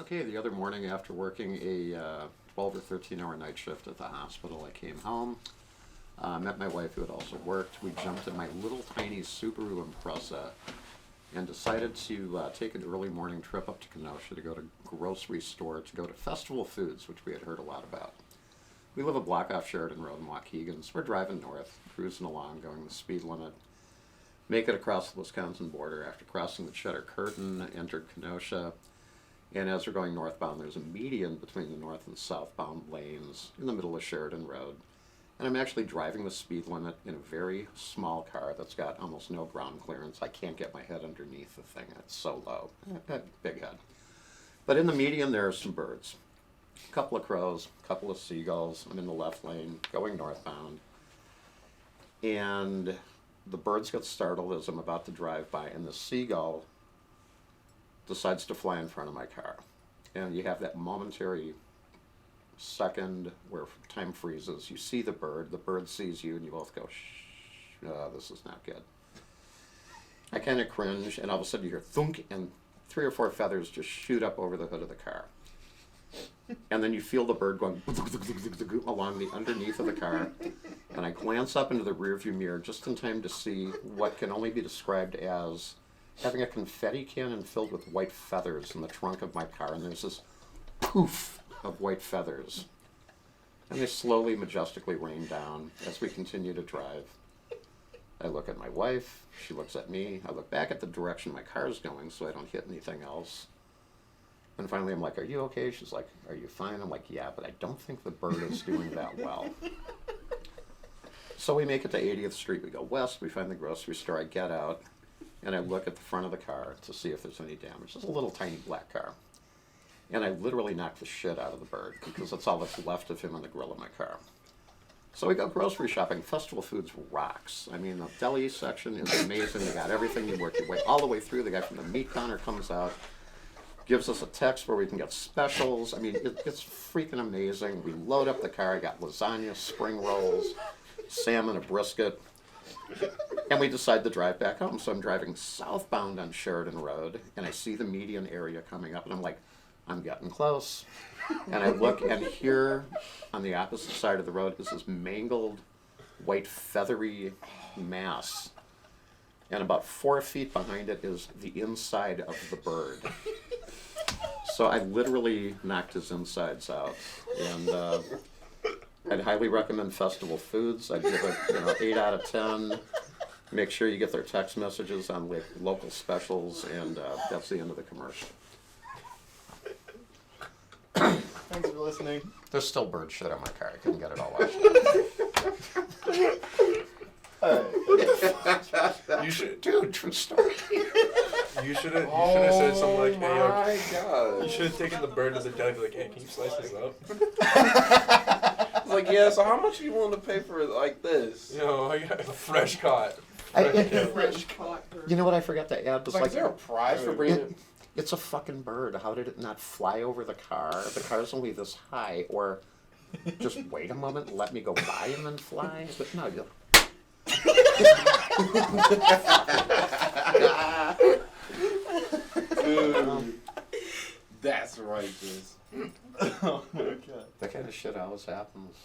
Okay, the other morning after working a 12 or 13-hour night shift at the hospital, I came home, met my wife who had also worked. We jumped in my little tiny Subaru Impreza and decided to take an early morning trip up to Kenosha to go to a grocery store to go to Festival Foods, which we had heard a lot about. We live a block off Sheridan Road in Waukegan, so we're driving north, cruising along, going the speed limit. Make it across the Wisconsin border. After crossing the Cheddar Curtain, entered Kenosha. And as we're going northbound, there's a median between the north and southbound lanes in the middle of Sheridan Road. And I'm actually driving the speed limit in a very small car that's got almost no ground clearance. I can't get my head underneath the thing. It's so low. Big head. But in the median, there are some birds. A couple of crows, a couple of seagulls. I'm in the left lane, going northbound. And the birds get startled as I'm about to drive by, and the seagull decides to fly in front of my car. And you have that momentary second where time freezes. You see the bird sees you, and you both go, shh, this is not good. I kind of cringe, and all of a sudden you hear thunk, and 3 or 4 feathers just shoot up over the hood of the car. And then you feel the bird going along the underneath of the car. And I glance up into the rearview mirror just in time to see what can only be described as having a confetti cannon filled with white feathers in the trunk of my car. And there's this poof of white feathers. And they slowly, majestically rain down as we continue to drive. I look at my wife. She looks at me. I look back at the direction my car is going so I don't hit anything else. And finally, I'm like, are you okay? She's like, are you fine? I'm like, yeah, but I don't think the bird is doing that well. So we make it to 80th Street. We go west. We find the grocery store. I get out, and I look at the front of the car to see if there's any damage. It's a little tiny black car. And I literally knock the shit out of the bird because that's all that's left of him on the grill of my car. So we go grocery shopping. Festival Foods rocks. I mean, the deli section is amazing. They got everything. You work your way all the way through. The guy from the meat counter comes out, gives us a text where we can get specials. I mean, it's freaking amazing. We load up the car. I got lasagna, spring rolls, salmon, a brisket. And we decide to drive back home. So I'm driving southbound on Sheridan Road, and I see the median area coming up, and I'm like, I'm getting close. And I look, and here on the opposite side of the road is this mangled, white, feathery mass. And about 4 feet behind it is the inside of the bird. So I literally knocked his insides out. And I'd highly recommend Festival Foods. I'd give it 8 out of 10. Make sure you get their text messages on local specials, and that's the end of the commercial. Thanks for listening. There's still bird shit on my car. I couldn't get it all washed. You should, Dude, true story. you should have said something like, "Hey, yo, my God. you should have taken the bird to the deli, and be like, hey, can you slice this up? It's like, yeah, so how much are you willing to pay for it like this? You know, I got fresh caught. Fresh caught bird. You know what I forgot to add? Was Like, is there a prize for bringing it? It's a fucking bird. How did it not fly over the car? The car's only this high. Or just wait a moment, let me go by and then fly? But no, you... Dude, that's righteous. Oh my God. That kind of shit always happens.